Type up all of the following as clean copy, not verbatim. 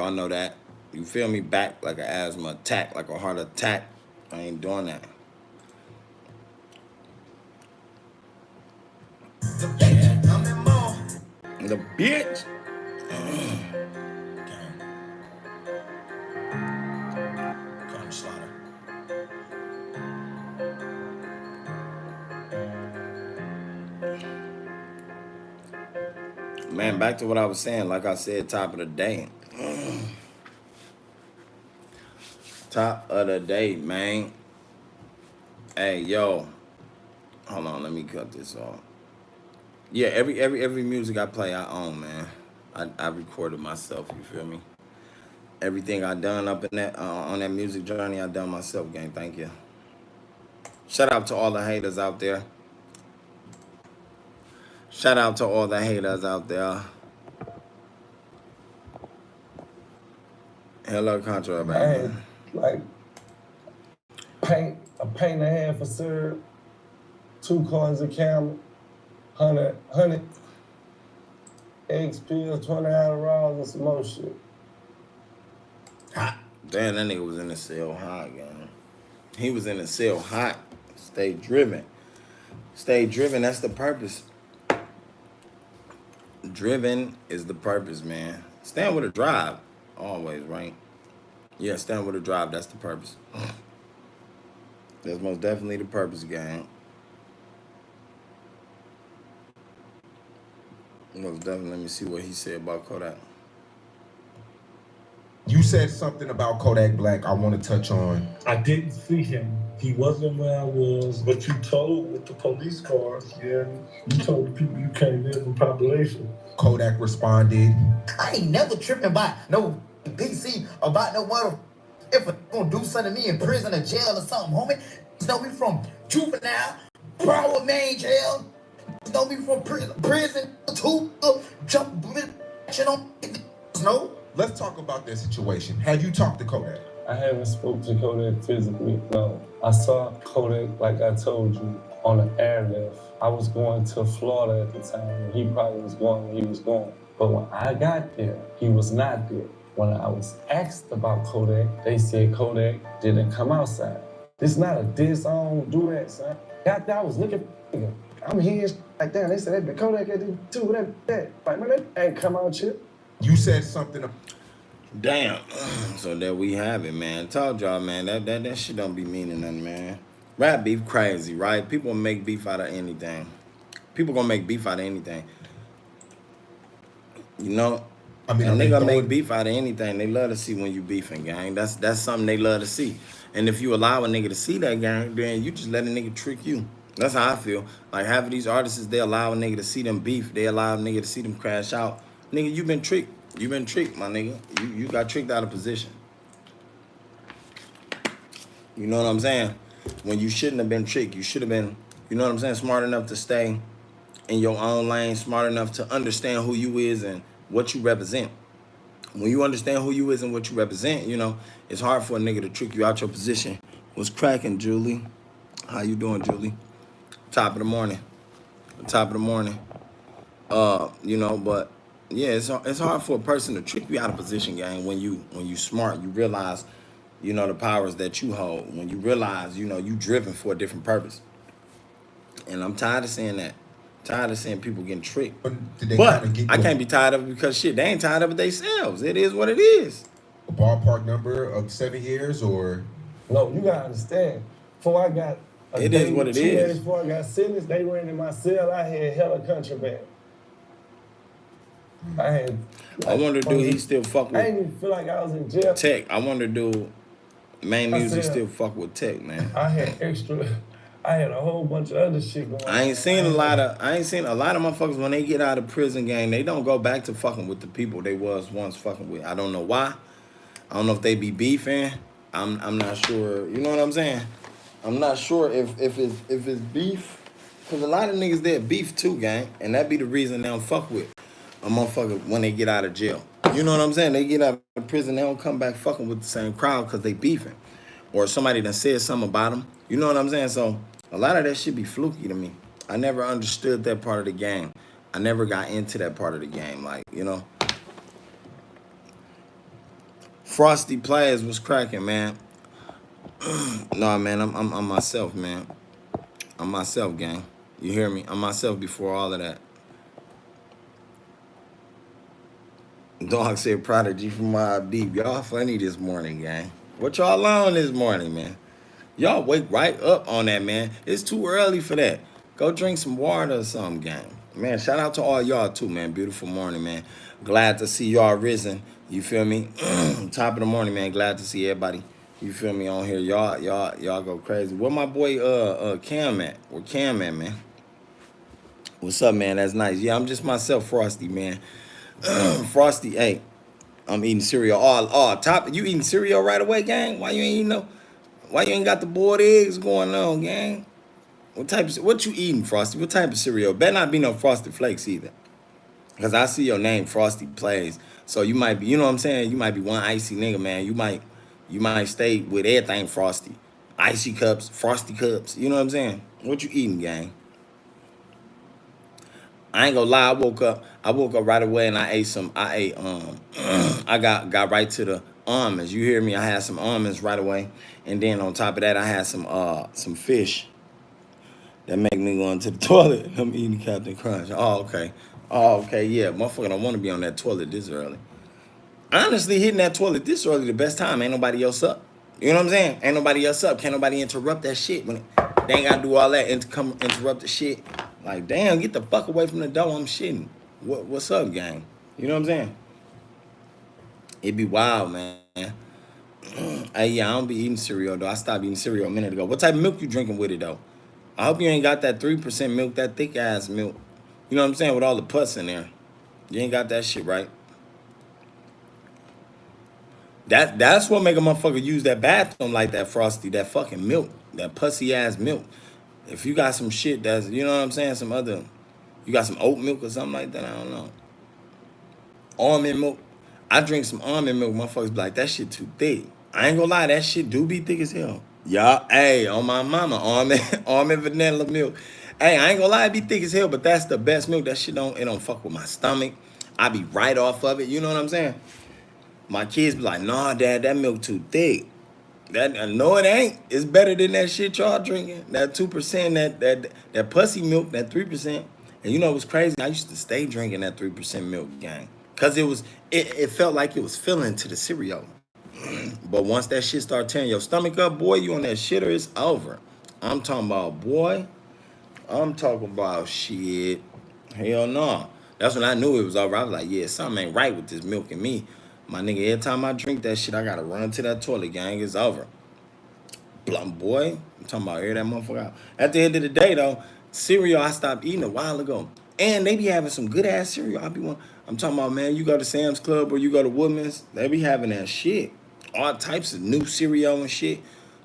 Y'all know that. You feel me? Back like an asthma attack, like a heart attack. I ain't doing that. The bitch. Man, back to what I was saying. Like I said, top of the day. Top of the day, man. Hey, yo. Hold on, let me cut this off. Yeah, every music I play, I own, man. I recorded myself. You feel me? Everything I done up in that on that music journey, I done myself, gang. Thank you. Shout out to all the haters out there. Shout out to all the haters out there. Hello, Contra, I had like a paint and a half of syrup, 2 cartons of Camel, 100 eggs peeled, 20 Adderalls, and some more shit. Hot. Damn, that nigga was in the cell hot, gang. He was in the cell hot. Stay driven. Stay driven. That's the purpose. Driven is the purpose, man. Stand with a drive. Always, right? Yeah, stand with a drive. That's the purpose. That's most definitely the purpose, gang. Most definitely. Let me see what he said about Kodak. You said something about Kodak Black I want to touch on. I didn't see him. He wasn't where I was. But you told with the police cars, yeah, you told the people you came in from population. Kodak responded, I ain't never tripping by no PC about no mother. If a gonna do something to me in prison or jail or something, homie, know me from juvenile, Broward, Main jail. Know me from prison to jump on no. Let's talk about that situation. Have you talked to Kodak? I haven't spoke to Kodak physically, no. I saw Kodak, like I told you, on an airlift. I was going to Florida at the time, and he probably was going where he was going. But when I got there, he was not there. When I was asked about Kodak, they said Kodak didn't come outside. It's not a diss, I don't do that, son. Got there, I was looking for nigga. I'm here, like that. They said that Kodak had to do that. Like, man, that ain't come out shit. You said something. Damn. So there we have it, man. Told y'all, man, that shit don't be meaning nothing, man. Rap beef crazy, right? People make beef out of anything. People gonna make beef out of anything. You know? I mean, and they gonna make beef out of anything. They love to see when you beefing, gang. That's something they love to see. And if you allow a nigga to see that, gang, then you just let a nigga trick you. That's how I feel. Like, half of these artists, they allow a nigga to see them beef. They allow a nigga to see them crash out. Nigga, you been tricked. You been tricked, my nigga. You got tricked out of position. You know what I'm saying? When you shouldn't have been tricked, you should have been, you know what I'm saying, smart enough to stay in your own lane, smart enough to understand who you is and what you represent. When you understand who you is and what you represent, you know, it's hard for a nigga to trick you out your position. What's cracking, Julie? How you doing, Julie? Top of the morning. Top of the morning. You know, but yeah, it's hard for a person to trick you out of position, gang. When you smart, you realize, you know, the powers that you hold. When you realize, you know, you driven for a different purpose. And I'm tired of saying that. Tired of seeing people getting tricked. But I can't be tired of it because shit, they ain't tired of it themselves. It is what it is. A ballpark number of 7 years or? No, you gotta understand. Before I got it is what it is. 2 days before I got sentenced, they ran in my cell. I had hella contraband. I had. I wonder, do he still fuck with? I didn't even feel like I was in jail. Tech. I wonder, do Main Music still fuck with Tech, man? I had extra. I had a whole bunch of other shit going on. I ain't seen a lot of motherfuckers when they get out of prison, gang, they don't go back to fucking with the people they was once fucking with. I don't know why. I don't know if they be beefing. I'm not sure. You know what I'm saying? I'm not sure if it's beef. Cause a lot of niggas there beef too, gang. And that be the reason they don't fuck with a motherfucker when they get out of jail. You know what I'm saying? They get out of prison, they don't come back fucking with the same crowd because they beefing. Or somebody done said something about them. You know what I'm saying? So a lot of that shit be fluky to me. I never understood that part of the game. I never got into that part of the game. Like, you know. Frosty Players was cracking, man. No, man, I'm myself, man. I'm myself, gang. You hear me? I'm myself before all of that. Dog said Prodigy from Mobb Deep. Y'all funny this morning, gang. What y'all on this morning, man? Y'all wake right up on that, man. It's too early for that. Go drink some water or something, gang. Man, shout out to all y'all too, man. Beautiful morning, man. Glad to see y'all risen. You feel me? Top of the morning, man. Glad to see everybody. You feel me on here? Y'all go crazy. Where my boy Cam at? Where Cam at, man? What's up, man? That's nice. Yeah, I'm just myself, Frosty, man. Frosty, hey, I'm eating cereal. Top, you eating cereal right away, gang? Why you ain't eating no? Why you ain't got the boiled eggs going on, gang? What you eating, Frosty? What type of cereal? Better not be no Frosted Flakes either. Cause I see your name, Frosty Plays. So you might be, you know what I'm saying? You might be one icy nigga, man. You might stay with everything Frosty. Icy cups, Frosty cups. You know what I'm saying? What you eating, gang? I ain't gonna lie, I woke up right away and I got right to the almonds. You hear me? I had some almonds right away. And then on top of that, I had some fish that make me go into the toilet. I'm eating Captain Crunch. Oh, okay, yeah. Motherfucker don't want to be on that toilet this early. Honestly, hitting that toilet this early the best time. Ain't nobody else up. You know what I'm saying? Ain't nobody else up. Can't nobody interrupt that shit. They ain't gotta do all that and come interrupt the shit. Like, damn, get the fuck away from the door. I'm shitting. What's up, gang? You know what I'm saying? It be wild, man. Hey, yeah, I don't be eating cereal, though. I stopped eating cereal a minute ago. What type of milk you drinking with it, though? I hope you ain't got that 3% milk, that thick-ass milk. You know what I'm saying? With all the pus in there. You ain't got that shit, right? That's what make a motherfucker use that bathroom like that, Frosty, that fucking milk, that pussy-ass milk. If you got some shit that's, you know what I'm saying, you got some oat milk or something like that, I don't know. Almond milk. I drink some almond milk, motherfuckers be like, that shit too thick. I ain't gonna lie, that shit do be thick as hell. Yeah, hey, on my mama, almond vanilla milk. Hey, I ain't gonna lie, it be thick as hell, but that's the best milk. That shit don't fuck with my stomach. I be right off of it, you know what I'm saying? My kids be like, nah, Dad, that milk too thick. No, it ain't. It's better than that shit y'all drinking. That 2%, that pussy milk, that 3%. And you know what's crazy? I used to stay drinking that 3% milk, gang. Cause it felt like it was filling to the cereal. But once that shit start tearing your stomach up, boy, you on that shitter, it's over. I'm talking about, boy. I'm talking about shit. Hell no. That's when I knew it was over. I was like, yeah, something ain't right with this milk and me. My nigga, every time I drink that shit, I gotta run to that toilet, gang. It's over. Blunt boy. I'm talking about air that motherfucker out. At the end of the day, though, cereal I stopped eating a while ago. And they be having some good ass cereal. I'm talking about, man, you go to Sam's Club or you go to Woodman's, they be having that shit. All types of new cereal and shit.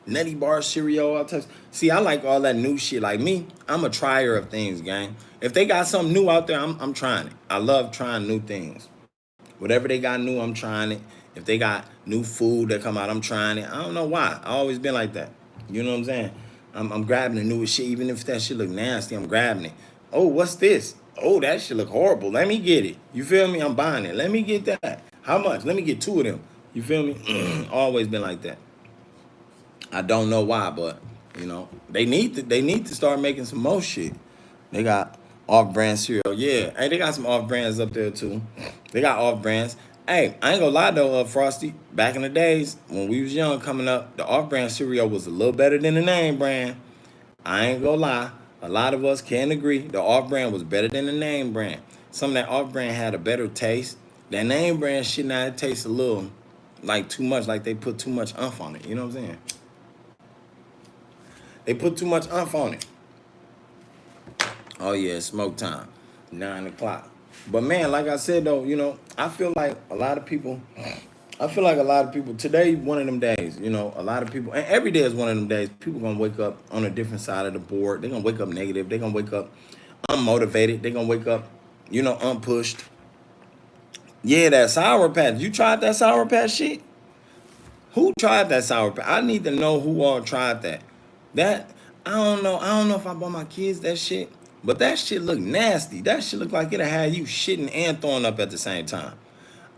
Nutty Bar cereal, all types. See, I like all that new shit. Like me, I'm a trier of things, gang. If they got something new out there, I'm trying it. I love trying new things. Whatever they got new, I'm trying it. If they got new food that come out, I'm trying it. I don't know why. I always been like that. You know what I'm saying? I'm grabbing the newest shit. Even if that shit look nasty, I'm grabbing it. Oh, what's this? Oh, that shit look horrible. Let me get it. You feel me? I'm buying it. Let me get that. How much? Let me get 2 of them. You feel me? Always been like that. I don't know why, but you know, they need to start making some more shit. They got off-brand cereal. Yeah. Hey, they got some off-brands up there too. They got off-brands. Hey, I ain't gonna lie though, Frosty. Back in the days when we was young coming up, the off-brand cereal was a little better than the name brand. I ain't gonna lie. A lot of us can agree the off-brand was better than the name brand. Some of that off-brand had a better taste. That name brand shit now it tastes a little like too much, like they put too much umph on it. You know what I'm saying? They put too much umph on it. Oh yeah, it's smoke time. 9 o'clock. But man, like I said though, you know, I feel like a lot of people today one of them days, you know, a lot of people, and every day is one of them days, people gonna wake up on a different side of the board. They're gonna wake up negative. They're gonna wake up unmotivated. They're gonna wake up, you know, unpushed. Yeah, that Sour Patch. You tried that Sour Patch shit? Who tried that Sour Patch? I need to know who all tried that. That, I don't know. I don't know if I bought my kids that shit. But that shit look nasty. That shit look like it'll have you shitting and throwing up at the same time.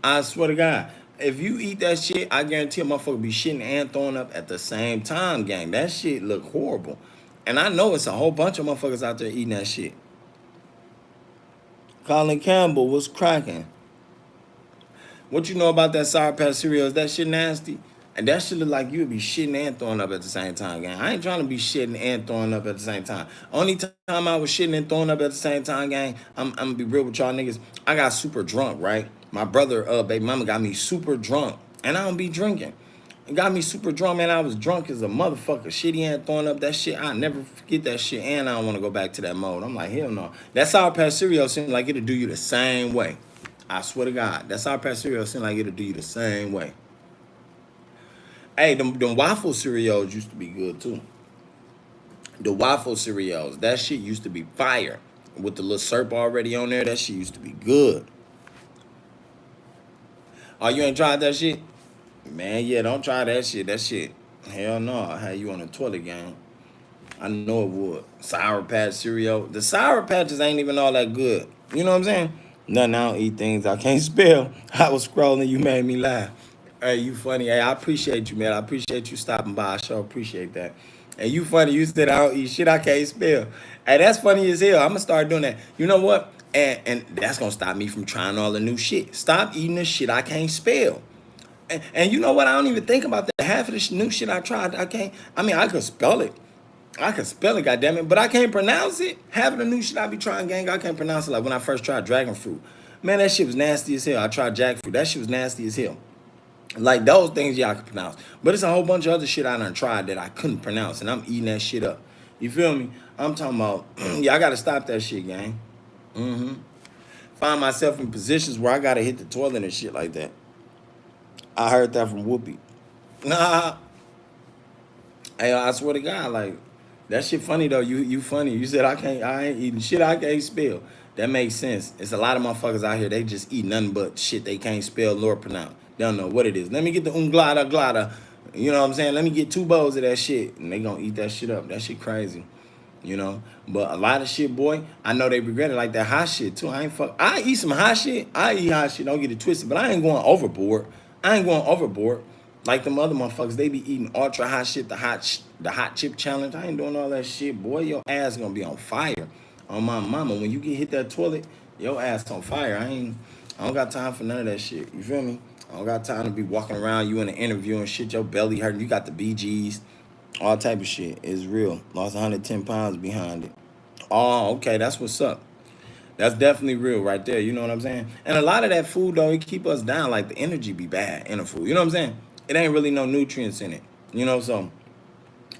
I swear to God. If you eat that shit, I guarantee a motherfucker be shitting and throwing up at the same time, gang. That shit look horrible. And I know it's a whole bunch of motherfuckers out there eating that shit. Colin Campbell was cracking. What you know about that Sour Patch cereal? Is that shit nasty? And that shit look like you would be shitting and throwing up at the same time, gang. I ain't trying to be shitting and throwing up at the same time. Only time I was shitting and throwing up at the same time, gang, I'm gonna be real with y'all niggas. I got super drunk, right? My brother, baby mama got me super drunk. And I don't be drinking. It got me super drunk, man. I was drunk as a motherfucker. Shitty and throwing up that shit. I never forget that shit. And I don't want to go back to that mode. I'm like, hell no. That Sour Patch cereal seems like it'll do you the same way. I swear to God. That Sour Patch cereal seems like it'll do you the same way. Hey, them waffle cereals used to be good too. The waffle cereals, that shit used to be fire. With the little syrup already on there, that shit used to be good. Oh, you ain't tried that shit? Man, yeah, don't try that shit. That shit, hell no. I had you on the toilet, gang. I know it would. Sour Patch cereal. The Sour Patches ain't even all that good. You know what I'm saying? Nothing, I don't eat things I can't spell. I was scrolling, you made me laugh. Hey, you funny. Hey, I appreciate you, man. I appreciate you stopping by. I sure appreciate that. And you funny. You said I don't eat shit I can't spell. Hey, that's funny as hell. I'm gonna start doing that. You know what? And that's gonna stop me from trying all the new shit. Stop eating the shit I can't spell. And you know what? I don't even think about that. Half of the new shit I tried, I can't. I mean, I could spell it. I can spell it, goddammit, but I can't pronounce it. Half of the new shit I be trying, gang, I can't pronounce it. Like when I first tried dragon fruit. Man, that shit was nasty as hell. I tried jackfruit. That shit was nasty as hell. Like those things, yeah, I can pronounce. But it's a whole bunch of other shit I done tried that I couldn't pronounce, and I'm eating that shit up. You feel me? I'm talking about, yeah, I gotta stop that shit, gang. Find myself in positions where I gotta hit the toilet and shit like that. I heard that from Whoopi. Nah. Hey, I swear to God, like, that shit funny though. You funny. You said I ain't eating shit I can't spell. That makes sense. It's a lot of motherfuckers out here, they just eat nothing but shit they can't spell nor pronounce. They don't know what it is. Let me get the glada glada. You know what I'm saying? Let me get 2 bowls of that shit. And they gonna eat that shit up. That shit crazy. You know? But a lot of shit, boy, I know they regret it, like that hot shit too. I eat some hot shit. I eat hot shit, don't get it twisted. But I ain't going overboard. Like them other motherfuckers, they be eating ultra hot shit, the hot chip challenge. I ain't doing all that shit, boy. Your ass gonna be on fire. On my mama, when you get hit that toilet, your ass on fire. I don't got time for none of that shit. You feel me? I don't got time to be walking around you in an interview and shit, your belly hurting. You got the BGs, all type of shit. It's real. Lost 110 pounds behind it. Oh, okay, that's what's up. That's definitely real right there. You know what I'm saying? And a lot of that food, though, it keep us down. Like, the energy be bad in the food. You know what I'm saying? It ain't really no nutrients in it. You know, so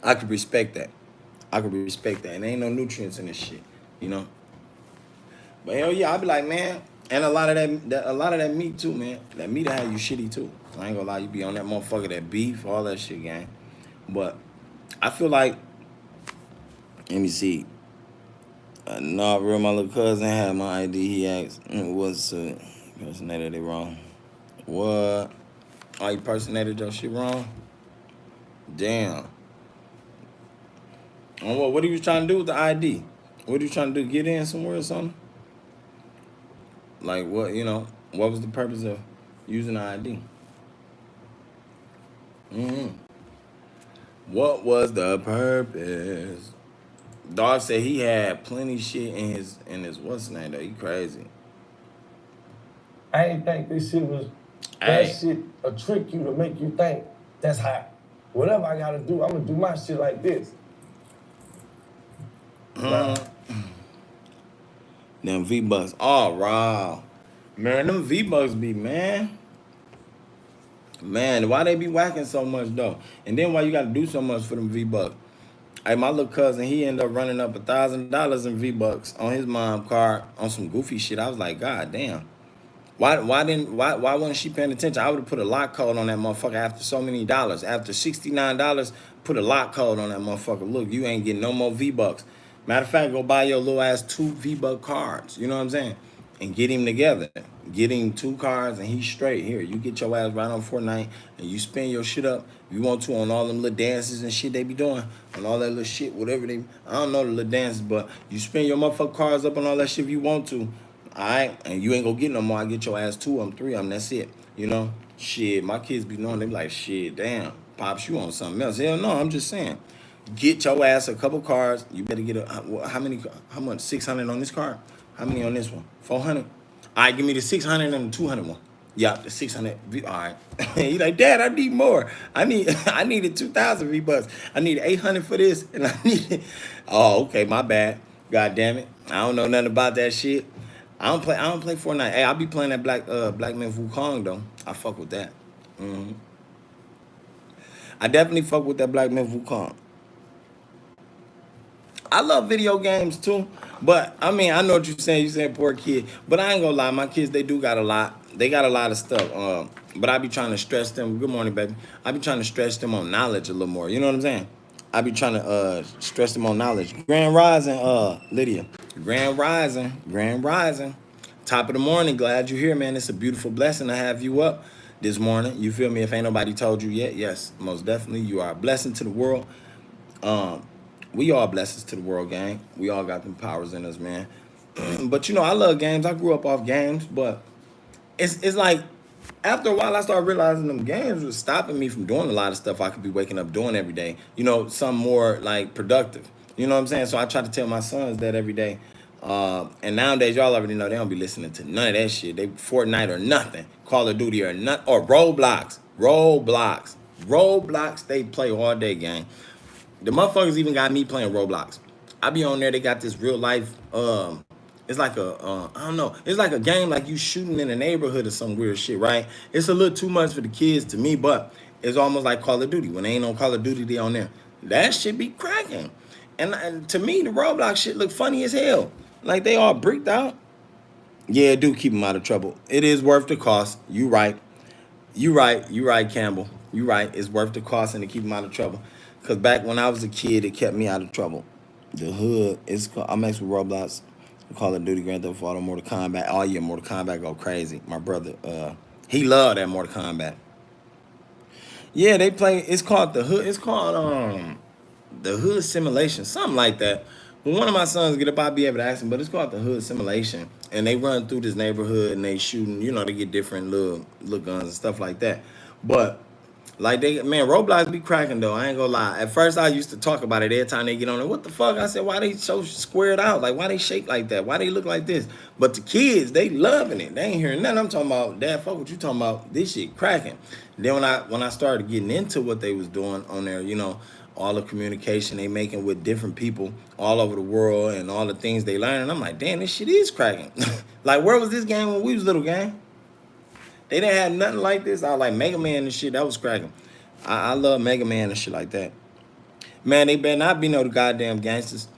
I could respect that. And there ain't no nutrients in this shit. You know? But hell yeah, I be like, man, and a lot of that meat too, man. That meat have you shitty too. I ain't gonna lie, you be on that motherfucker, that beef, all that shit, gang. But I feel like, let me see. No, real, my little cousin had my ID. He asked, what's personated it wrong? What? Oh, you personated your shit wrong? Damn. What are you trying to do with the ID? What are you trying to do? Get in somewhere or something? Like what, what was the purpose of using the ID? What was the purpose? Dog said he had plenty shit in his what's the name though? He crazy. I ain't think this shit was that shit a trick you to make you think that's hot. Whatever I gotta do, I'm gonna do my shit like this. Them V-Bucks. Oh, wow. Man, them V-Bucks be, man, why they be whacking so much, though? And then why you got to do so much for them V-Bucks? Hey, my little cousin, he ended up running up $1,000 in V-Bucks on his mom card on some goofy shit. I was like, God damn. Why wasn't she paying attention? I would have put a lock code on that motherfucker after so many dollars. After $69, put a lock code on that motherfucker. Look, you ain't getting no more V-Bucks. Matter of fact, go buy your little ass 2 V-Buck cards. You know what I'm saying? And get him together. Get him 2 cards and he's straight. Here, you get your ass right on Fortnite and you spin your shit up. If you want to on all them little dances and shit they be doing. On all that little shit, whatever they, I don't know the little dances, but you spin your motherfucking cards up on all that shit if you want to. All right? And you ain't gonna get no more. I get your ass 2 of them, 3 of them, that's it. You know? Shit, my kids be knowing, they be like, shit, damn, Pops, you on something else. Hell no, I'm just saying. Get your ass a couple cars. You better get how much? 600 on this car? How many on this one? 400? All right, give me the 600 and the 200 one. Yeah, the 600. All right. He like, Dad, I need more. I needed 2,000 V-Bucks. I need 800 for this, and I need. Oh, okay, my bad. God damn it. I don't know nothing about that shit. I don't play Fortnite. Hey, I be playing that Black Man Wukong though. I fuck with that. hmm I definitely fuck with that Black Man Wukong. I love video games too, but I mean, I know what you're saying. You're saying poor kid, but I ain't gonna lie. My kids, they do got a lot. They got a lot of stuff. But I be trying to stress them. Good morning, baby. I be trying to stress them on knowledge a little more. You know what I'm saying? I be trying to stress them on knowledge. Grand Rising, Lydia. Grand Rising. Top of the morning. Glad you're here, man. It's a beautiful blessing to have you up this morning. You feel me? If ain't nobody told you yet, yes, most definitely. You are a blessing to the world. Um, we all blessings to the world, gang. We all got them powers in us, man. But you know, I love games. I grew up off games, but it's like after a while I started realizing them games was stopping me from doing a lot of stuff I could be waking up doing every day. You know, some more like productive. You know what I'm saying? So I try to tell my sons that every day. And nowadays, y'all already know they don't be listening to none of that shit. They Fortnite or nothing, Call of Duty or not, or Roblox. They play all day, gang. The motherfuckers even got me playing Roblox. I be on there. They got this real life. It's like I don't know. It's like a game like you shooting in a neighborhood or some weird shit, right? It's a little too much for the kids to me, but it's almost like Call of Duty. When they ain't on Call of Duty, they on there. That shit be cracking. And to me, the Roblox shit look funny as hell. Like they all bricked out. Yeah, do keep them out of trouble. It is worth the cost. You right. You right, Campbell. You right. It's worth the cost and to keep them out of trouble. Cause back when I was a kid, it kept me out of trouble. The hood is called, I mess with Roblox, Call of Duty, Grand Theft Auto, Mortal Kombat. Oh yeah, Mortal Kombat go crazy. My brother, he loved that Mortal Kombat. Yeah, they play. It's called the hood. It's called the hood simulation, something like that. When one of my sons get up, I'll be able to ask him. But it's called the hood simulation, and they run through this neighborhood and they shooting. You know, they get different little guns and stuff like that. But like Roblox be cracking though. I ain't gonna lie. At first, I used to talk about it every time they get on there. What the fuck? I said, why they so squared out? Like, why they shaped like that? Why they look like this? But the kids, they loving it. They ain't hearing nothing. I'm talking about, Dad, fuck what you talking about? This shit cracking. Then when I started getting into what they was doing on there, you know, all the communication they making with different people all over the world and all the things they learning, I'm like, damn, this shit is cracking. Like, where was this game when we was little, gang? They didn't have nothing like this. I was like Mega Man and shit. That was cracking. I love Mega Man and shit like that. Man, they better not be no goddamn gangsters.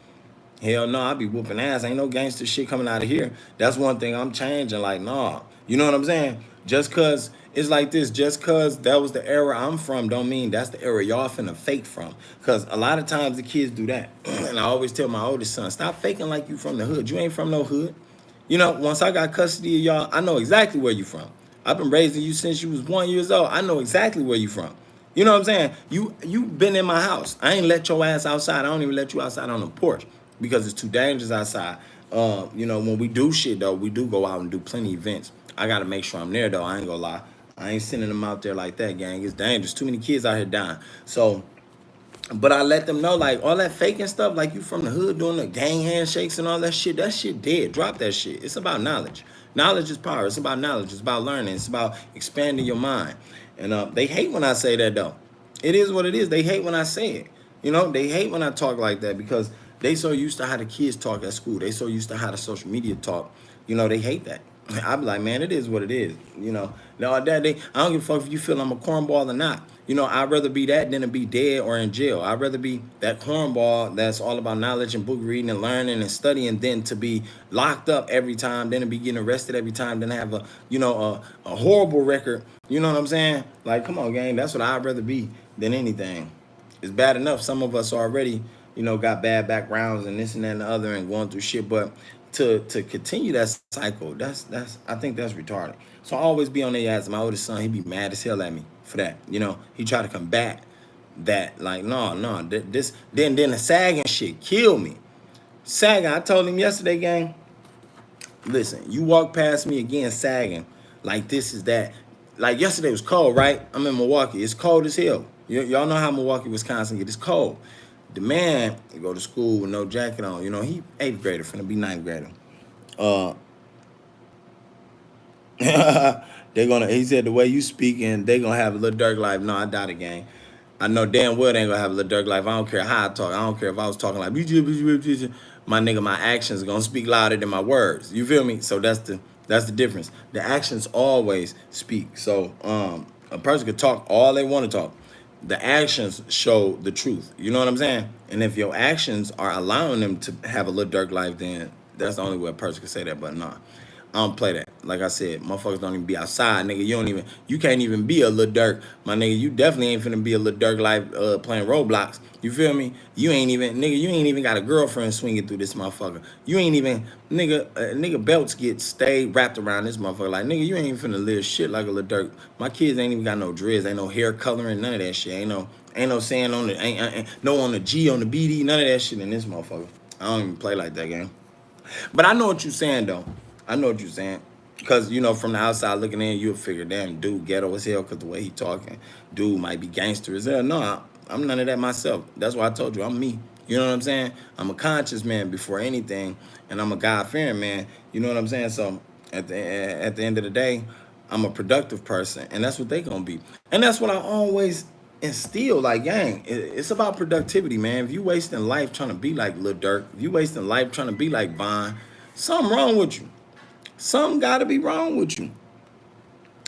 Hell no, I be whooping ass. Ain't no gangster shit coming out of here. That's one thing I'm changing. Like, nah. You know what I'm saying? Just cause it's like this, just cause that was the era I'm from, don't mean that's the era y'all finna fake from. Cause a lot of times the kids do that. And I always tell my oldest son, stop faking like you from the hood. You ain't from no hood. You know, once I got custody of y'all, I know exactly where you from. I've been raising you since you was 1 year old. I know exactly where you from. You know what I'm saying? You been in my house. I ain't let your ass outside. I don't even let you outside on the porch because it's too dangerous outside. You know, when we do shit though, we do go out and do plenty of events. I gotta make sure I'm there though. I ain't gonna lie. I ain't sending them out there like that, gang. It's dangerous. Too many kids out here dying. So, but I let them know, like, all that faking stuff, like you from the hood doing the gang handshakes and all that shit dead. Drop that shit. It's about knowledge. Knowledge is power. It's about knowledge. It's about learning. It's about expanding your mind. And they hate when I say that, though. It is what it is. They hate when I say it. You know, they hate when I talk like that because they so used to how the kids talk at school. They so used to how the social media talk. You know, they hate that. I be like, man, it is what it is. You know, now that I don't give a fuck if you feel I'm a cornball or not. You know, I'd rather be that than to be dead or in jail. I'd rather be that cornball that's all about knowledge and book reading and learning and studying than to be locked up every time, than to be getting arrested every time, than to have a horrible record. You know what I'm saying? Like, come on, gang. That's what I'd rather be than anything. It's bad enough. Some of us already, you know, got bad backgrounds and this and that and the other and going through shit. But to continue that cycle, that's I think that's retarded. So I always be on their ass. My oldest son, he be mad as hell at me for that. You know, he try to combat that. Like, no, this then the sagging shit kill me. Sagging, I told him yesterday, gang. Listen, you walk past me again sagging like this is that. Like yesterday was cold, right? I'm in Milwaukee. It's cold as hell. Y'all know how Milwaukee, Wisconsin get. It's cold. The man go to school with no jacket on. You know, he 8th grader, finna be 9th grader. Uh, he said the way you speaking, they gonna have a little Dirk life. No, I doubt it, gang. I know damn well they ain't gonna have a little Dirk life. I don't care how I talk. I don't care if I was talking like my nigga, my actions are gonna speak louder than my words. You feel me? So that's the difference. The actions always speak. So a person could talk all they want to talk. The actions show the truth. You know what I'm saying? And if your actions are allowing them to have a little Dirk life, then that's the only way a person can say that. But nah. I don't play that. Like I said, motherfuckers don't even be outside, nigga. You can't even be a Lil Durk, my nigga. You definitely ain't finna be a Lil Durk like playing Roblox. You feel me? You ain't even got a girlfriend swinging through this motherfucker. You ain't even, nigga belts get stayed wrapped around this motherfucker. Like, nigga, you ain't even finna live shit like a Lil Durk. My kids ain't even got no dreads, ain't no hair coloring, none of that shit. Ain't no saying on the, ain't no on the G, on the BD, none of that shit in this motherfucker. I don't even play like that, gang. But I know what you're saying, though. I know what you're saying. Because, from the outside looking in, you'll figure, damn, dude ghetto as hell because the way he talking. Dude might be gangster as hell. No, I'm none of that myself. That's why I told you, I'm me. You know what I'm saying? I'm a conscious man before anything, and I'm a God-fearing man. You know what I'm saying? So at the end of the day, I'm a productive person, and that's what they gonna be. And that's what I always instill, like, gang, it's about productivity, man. If you wasting life trying to be like Lil Durk, if you wasting life trying to be like Vine, something wrong with you. Something got to be wrong with you.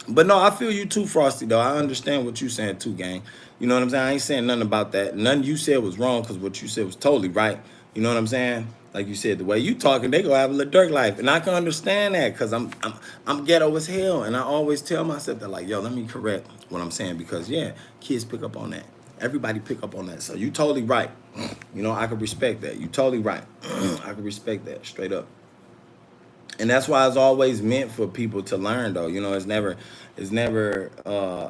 But no, I feel you too, Frosty, though. I understand what you saying too, gang. You know what I'm saying? I ain't saying nothing about that. Nothing you said was wrong because what you said was totally right. You know what I'm saying? Like you said, the way you talking, they gonna have a little Dirk life. And I can understand that because I'm ghetto as hell. And I always tell myself that, like, yo, let me correct what I'm saying because, yeah, kids pick up on that. Everybody pick up on that. So you totally right. I can respect that. You totally right. I can respect that straight up. And that's why it's always meant for people to learn, though. It's never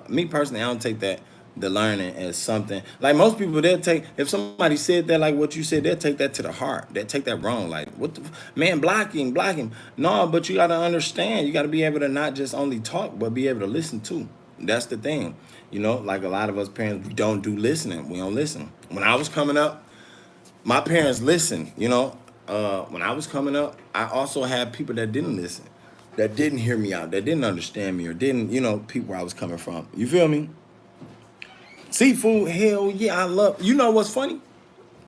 me personally, I don't take that the learning as something like most people. They'll take, if somebody said that, like what you said, they'll take that to the heart. They'll take that wrong. Like, what the man, block him. No, but you got to understand, you got to be able to not just only talk but be able to listen too. That's the thing. Like a lot of us parents, we don't do listening. We don't listen. When I was coming up, my parents listened. When I was coming up, I also had people that didn't listen, that didn't hear me out, that didn't understand me, or didn't, people where I was coming from. You feel me? Seafood, hell yeah, I love. You know what's funny?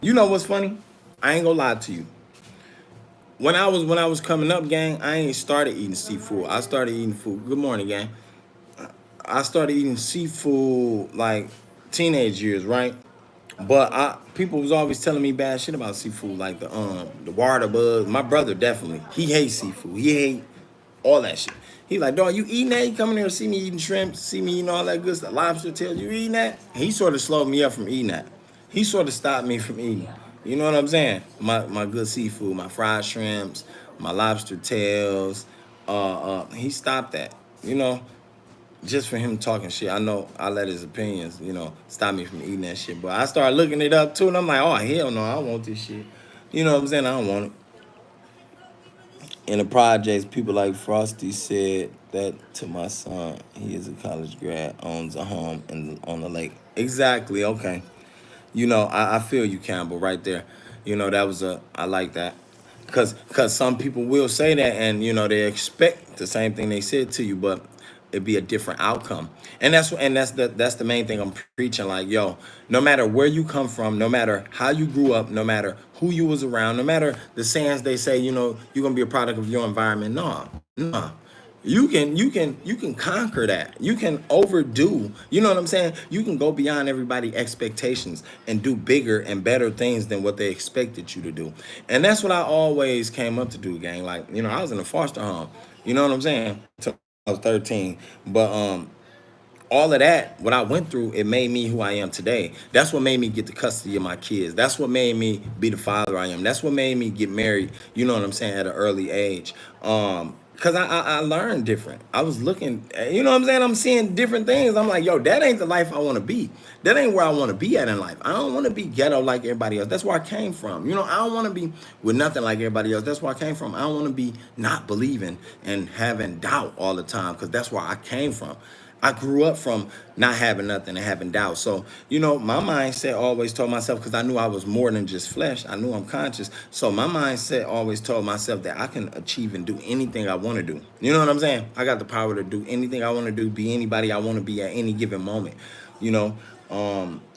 I ain't gonna lie to you. When I was coming up, gang, I ain't started eating seafood. I started eating food. Good morning, gang. I started eating seafood like teenage years, right? But people was always telling me bad shit about seafood, like the water bug. My brother definitely, he hates seafood. He hate all that shit. He like, dog, you eating that? You coming here, see me eating shrimp, see me eating all that good stuff, lobster tails. You eating that? He sort of slowed me up from eating that. He sort of stopped me from eating. You know what I'm saying? My good seafood, my fried shrimps, my lobster tails. He stopped that. Just for him talking shit. I know I let his opinions, stop me from eating that shit. But I started looking it up too, and I'm like, oh, hell no, I don't want this shit. You know what I'm saying? I don't want it. In the projects, people like Frosty said that to my son. He is a college grad, owns a home on the lake. Exactly, okay. I feel you, Campbell, right there. I like that. Cause some people will say that, and they expect the same thing they said to you, but it'd be a different outcome. And that's the main thing I'm preaching. Like, yo, no matter where you come from, no matter how you grew up, no matter who you was around, no matter the sayings they say, you're gonna be a product of your environment. No. You can conquer that. You can overdo. You know what I'm saying? You can go beyond everybody's expectations and do bigger and better things than what they expected you to do. And that's what I always came up to do, gang. Like, I was in a foster home. You know what I'm saying? Till I was 13. But all of that, what I went through, it made me who I am today. That's what made me get the custody of my kids. That's what made me be the father I am. That's what made me get married, you know what I'm saying, at an early age. Because I learned different. I was looking, you know what I'm saying? I'm seeing different things. I'm like, yo, that ain't the life I want to be. That ain't where I want to be at in life. I don't want to be ghetto like everybody else. That's where I came from. I don't want to be with nothing like everybody else. That's where I came from. I don't want to be not believing and having doubt all the time because that's where I came from. I grew up from not having nothing and having doubt. So, my mindset always told myself, because I knew I was more than just flesh. I knew I'm conscious. So my mindset always told myself that I can achieve and do anything I want to do. You know what I'm saying? I got the power to do anything I want to do, be anybody I want to be at any given moment.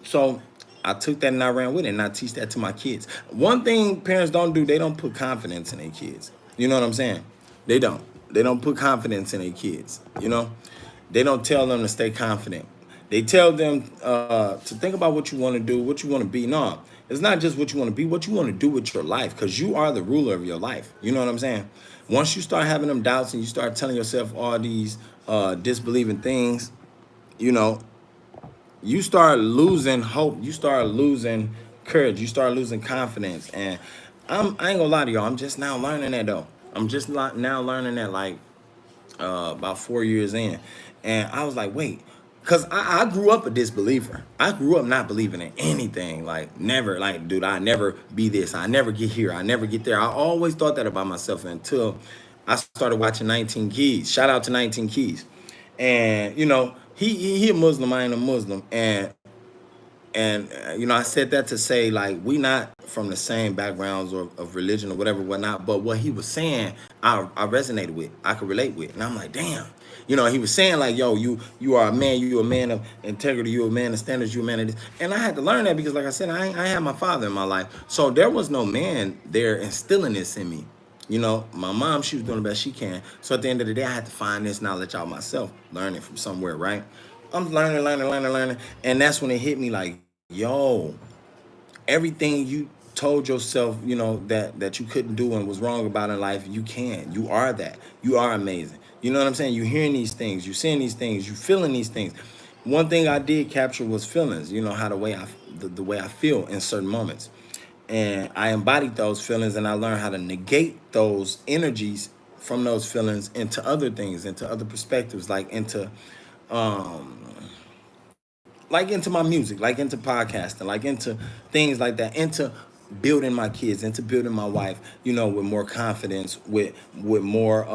So I took that and I ran with it, and I teach that to my kids. One thing parents don't do, they don't put confidence in their kids. You know what I'm saying? They don't. They don't put confidence in their kids. They don't tell them to stay confident. They tell them to think about what you want to do, what you want to be. No, it's not just what you want to be, what you want to do with your life, because you are the ruler of your life. You know what I'm saying? Once you start having them doubts and you start telling yourself all these disbelieving things, you start losing hope. You start losing courage. You start losing confidence. And I ain't gonna lie to y'all. I'm just now learning that though. I'm just now learning that, like, about 4 years in. And I was like, wait, because I grew up a disbeliever. I grew up not believing in anything. Like, never, like, dude, I never be this. I never get here. I never get there. I always thought that about myself until I started watching 19 Keys. Shout out to 19 Keys. And, he a Muslim, I ain't a Muslim. And I said that to say, like, we not from the same backgrounds or of religion or whatever, whatnot. But what he was saying, I resonated with. I could relate with. And I'm like, damn. He was saying, like, yo, you are a man. You a man of integrity. You a man of standards. You a man of this. And I had to learn that because, like I said, I had my father in my life. So there was no man there instilling this in me. My mom, she was doing the best she can. So at the end of the day, I had to find this knowledge out myself, learning from somewhere, right? I'm learning. And that's when it hit me like, yo, everything you told yourself, that you couldn't do and was wrong about in life, you can. You are that. You are amazing. You know what I'm saying? You're hearing these things. You're seeing these things. You're feeling these things. One thing I did capture was feelings, how the way I feel in certain moments. And I embodied those feelings, and I learned how to negate those energies from those feelings into other things, into other perspectives, like into my music, like into podcasting, like into things like that, into building my kids, into building my wife, with more confidence, with more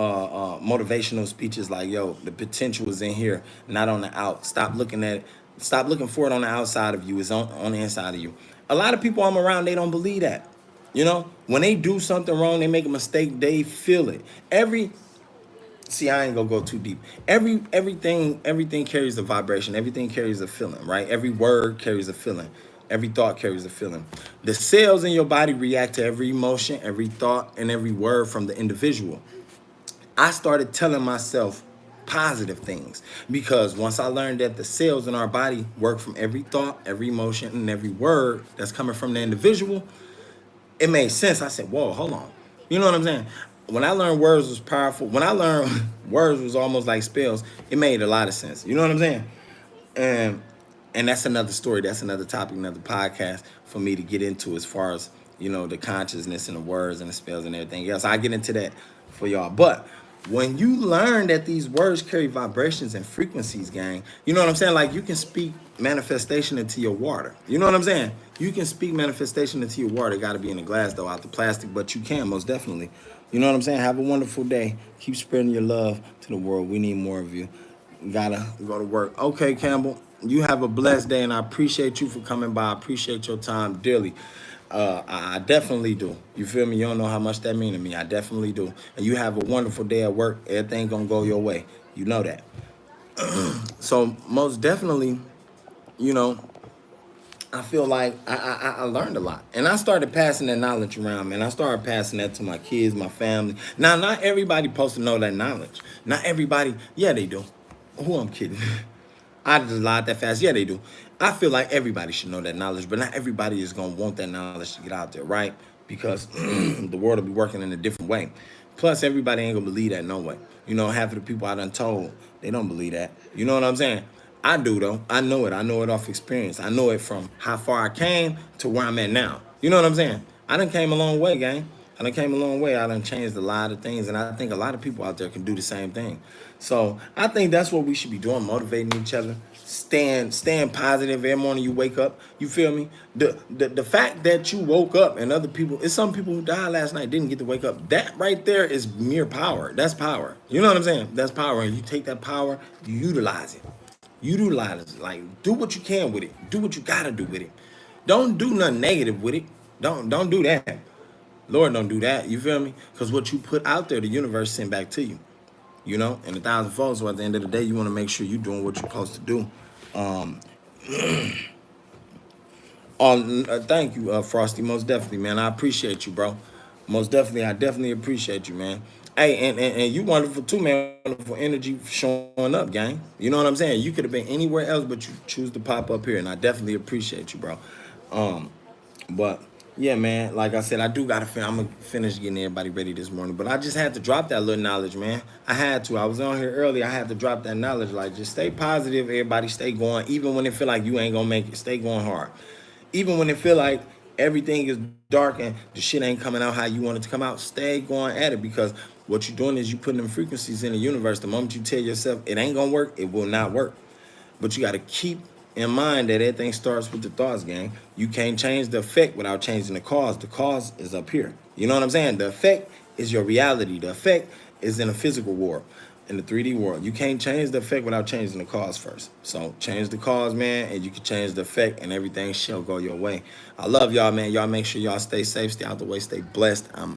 motivational speeches like, yo, the potential is in here, not on the out. Stop looking for it on the outside of you. It's on the inside of you. A lot of people I'm around, they don't believe that. When they do something wrong, they make a mistake, they feel it. See, I ain't gonna go too deep. Everything carries a vibration. Everything carries a feeling, right? Every word carries a feeling. Every thought carries a feeling. The cells in your body react to every emotion, every thought, and every word from the individual. I started telling myself positive things because once I learned that the cells in our body work from every thought, every emotion, and every word that's coming from the individual, it made sense. I said, whoa, hold on. You know what I'm saying? When I learned words was powerful, when I learned words was almost like spells, it made a lot of sense. You know what I'm saying? And that's another story. That's another topic, another podcast for me to get into as far as, the consciousness and the words and the spells and everything else. I get into that for y'all. But when you learn that these words carry vibrations and frequencies, gang, you know what I'm saying? Like, you can speak manifestation into your water. You know what I'm saying? You can speak manifestation into your water. It got to be in the glass, though, out the plastic, but you can, most definitely. You know what I'm saying? Have a wonderful day. Keep spreading your love to the world. We need more of you. You gotta go to work. Okay, Campbell, you have a blessed day, and I appreciate you for coming by. I appreciate your time dearly. I definitely do. You feel me? You don't know how much that means to me. I definitely do. And you have a wonderful day at work. Everything gonna go your way. You know that. So most definitely, I feel like I learned a lot. And I started passing that knowledge around, man. I started passing that to my kids, my family. Now, not everybody supposed to know that knowledge. Not everybody, yeah, they do. Who I'm kidding? I just lied that fast. Yeah, they do. I feel like everybody should know that knowledge, but not everybody is going to want that knowledge to get out there, right? Because the world will be working in a different way. Plus, everybody ain't going to believe that no way. Half of the people I done told, they don't believe that. You know what I'm saying? I do, though. I know it. I know it off experience. I know it from how far I came to where I'm at now. You know what I'm saying? I done came a long way, gang. I done came a long way. I done changed a lot of things, and I think a lot of people out there can do the same thing. So I think that's what we should be doing, motivating each other, staying positive every morning you wake up. You feel me? The fact that you woke up and other people, it's some people who died last night didn't get to wake up. That right there is mere power. That's power. You know what I'm saying? That's power. And you take that power, you utilize it. Utilize it. Like, do what you can with it. Do what you gotta do with it. Don't do nothing negative with it. Don't do that. Lord, don't do that. You feel me? Because what you put out there, the universe send back to you. You know, and 1,000-fold. So at the end of the day, you want to make sure you're doing what you're supposed to do. Thank you, Frosty. Most definitely, man. I appreciate you, bro. Most definitely, I definitely appreciate you, man. Hey, and you wonderful too, man. Wonderful energy showing up, gang. You know what I'm saying? You could have been anywhere else, but you choose to pop up here, and I definitely appreciate you, bro. But yeah, man, like I said, I do gotta I'm gonna finish getting everybody ready this morning. But I just had to drop that little knowledge, man. I had to. I was on here early. I had to drop that knowledge. Like, just stay positive, everybody. Stay going, even when it feel like you ain't gonna make it. Stay going hard. Even when it feel like everything is dark and the shit ain't coming out how you want it to come out, stay going at it, because what you're doing is you putting them frequencies in the universe. The moment you tell yourself it ain't gonna work, it will not work. But you got to keep in mind that everything starts with the thoughts, gang. You can't change the effect without changing the cause. The cause is up here. You know what I'm saying? The effect is your reality. The effect is in a physical world, in the 3D world. You can't change the effect without changing the cause first. So change the cause, man, and you can change the effect, and everything shall go your way. I love y'all, man. Y'all make sure y'all stay safe, stay out the way, stay blessed. I'm